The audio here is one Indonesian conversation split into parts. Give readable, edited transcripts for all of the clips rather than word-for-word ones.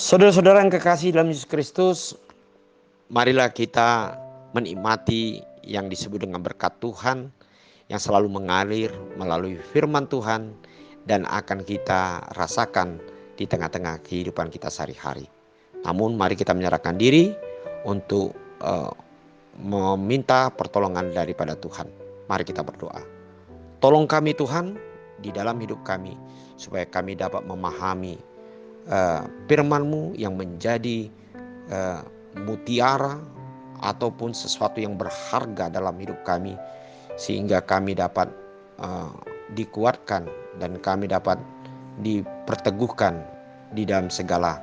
Saudara-saudara yang kekasih dalam Yesus Kristus, marilah kita menikmati yang disebut dengan berkat Tuhan yang selalu mengalir melalui firman Tuhan dan akan kita rasakan di tengah-tengah kehidupan kita sehari-hari. Namun mari kita menyerahkan diri untuk meminta pertolongan daripada Tuhan. Mari kita berdoa. Tolong kami Tuhan di dalam hidup kami supaya kami dapat memahami firman-Mu yang menjadi mutiara ataupun sesuatu yang berharga dalam hidup kami, sehingga kami dapat dikuatkan dan kami dapat diperteguhkan di dalam segala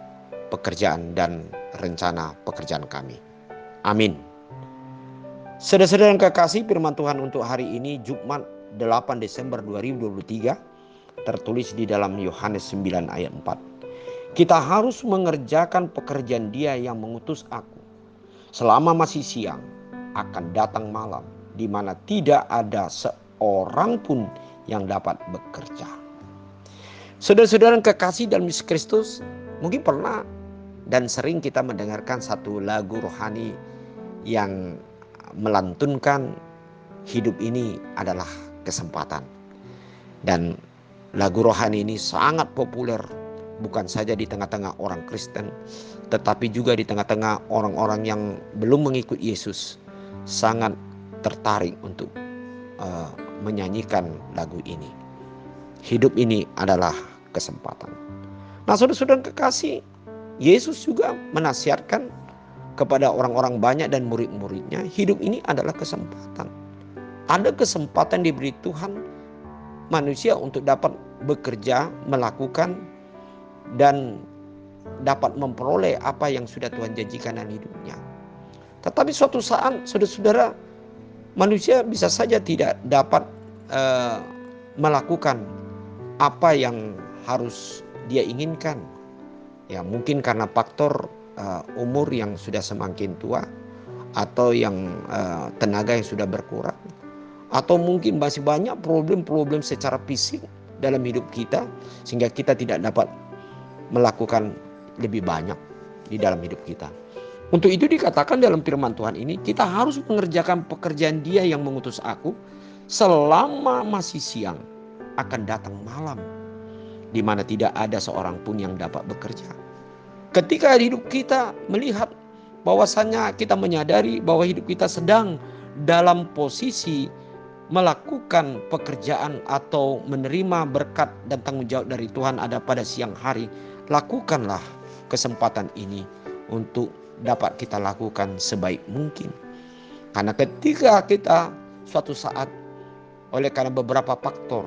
pekerjaan dan rencana pekerjaan kami. Amin. Saudara-saudara yang kekasih, firman Tuhan untuk hari ini Jumat 8 Desember 2023 tertulis di dalam Yohanes 9 ayat 4. Kita harus mengerjakan pekerjaan Dia yang mengutus aku. Selama masih siang, akan datang malam, di mana tidak ada seorang pun yang dapat bekerja. Saudara-saudara yang kekasih dalam Yesus Kristus, mungkin pernah dan sering kita mendengarkan satu lagu rohani yang melantunkan hidup ini adalah kesempatan. Dan lagu rohani ini sangat populer, bukan saja di tengah-tengah orang Kristen, tetapi juga di tengah-tengah orang-orang yang belum mengikut Yesus, sangat tertarik untuk menyanyikan lagu ini. Hidup ini adalah kesempatan. Nah, saudara-saudara kekasih, Yesus juga menasihatkan kepada orang-orang banyak dan murid-muridnya, hidup ini adalah kesempatan. Ada kesempatan diberi Tuhan manusia untuk dapat bekerja, melakukan dan dapat memperoleh apa yang sudah Tuhan janjikan dalam hidupnya. Tetapi suatu saat, saudara-saudara, manusia bisa saja tidak dapat melakukan apa yang harus dia inginkan. Ya, mungkin karena faktor umur yang sudah semakin tua, atau yang tenaga yang sudah berkurang, atau mungkin masih banyak problem-problem secara fisik dalam hidup kita, sehingga kita tidak dapat melakukan lebih banyak di dalam hidup kita. Untuk itu dikatakan dalam firman Tuhan ini, kita harus mengerjakan pekerjaan Dia yang mengutus aku. Selama masih siang, akan datang malam, di mana tidak ada seorang pun yang dapat bekerja. Ketika hidup kita melihat bahwasannya kita menyadari bahwa hidup kita sedang dalam posisi melakukan pekerjaan atau menerima berkat dan tanggung jawab dari Tuhan ada pada siang hari, lakukanlah kesempatan ini untuk dapat kita lakukan sebaik mungkin. Karena ketika kita suatu saat, oleh karena beberapa faktor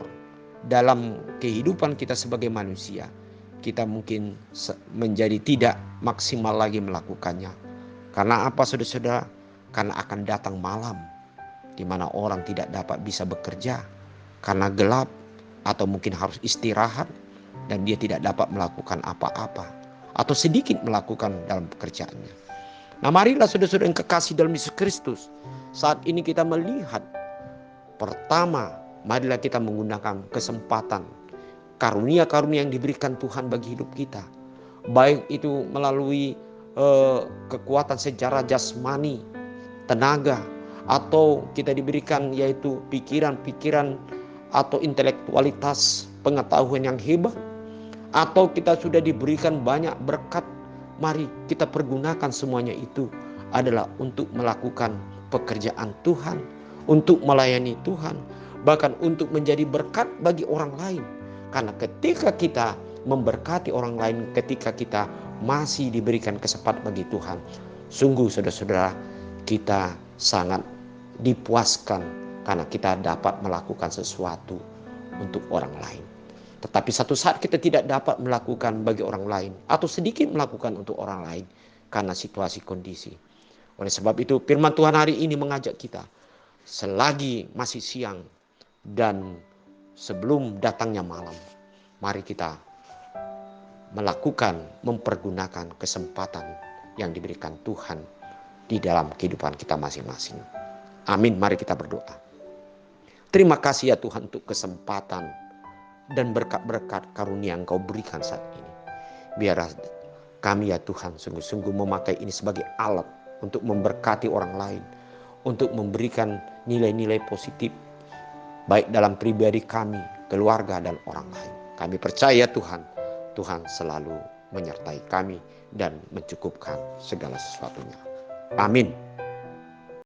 dalam kehidupan kita sebagai manusia, kita mungkin menjadi tidak maksimal lagi melakukannya. Karena apa, saudara-saudara? Karena akan datang malam di mana orang tidak dapat bisa bekerja karena gelap, atau mungkin harus istirahat dan dia tidak dapat melakukan apa-apa atau sedikit melakukan dalam pekerjaannya. Nah, marilah saudara-saudara yang kekasih dalam Yesus Kristus, saat ini kita melihat, pertama, marilah kita menggunakan kesempatan karunia-karunia yang diberikan Tuhan bagi hidup kita, baik itu melalui kekuatan secara jasmani, tenaga, atau kita diberikan yaitu pikiran-pikiran atau intelektualitas, pengetahuan yang hebat, atau kita sudah diberikan banyak berkat. Mari kita pergunakan semuanya itu adalah untuk melakukan pekerjaan Tuhan, untuk melayani Tuhan, bahkan untuk menjadi berkat bagi orang lain. Karena ketika kita memberkati orang lain, ketika kita masih diberikan kesempatan bagi Tuhan, sungguh saudara-saudara, kita sangat dipuaskan karena kita dapat melakukan sesuatu untuk orang lain. Tetapi satu saat kita tidak dapat melakukan bagi orang lain, atau sedikit melakukan untuk orang lain karena situasi kondisi. Oleh sebab itu firman Tuhan hari ini mengajak kita, selagi masih siang dan sebelum datangnya malam, mari kita mempergunakan kesempatan yang diberikan Tuhan di dalam kehidupan kita masing-masing. Amin, mari kita berdoa. Terima kasih ya Tuhan untuk kesempatan dan berkat-berkat karunia yang Kau berikan saat ini. Biar kami ya Tuhan sungguh-sungguh memakai ini sebagai alat untuk memberkati orang lain, untuk memberikan nilai-nilai positif, baik dalam pribadi kami, keluarga, dan orang lain. Kami percaya Tuhan, Tuhan selalu menyertai kami dan mencukupkan segala sesuatunya. Amin.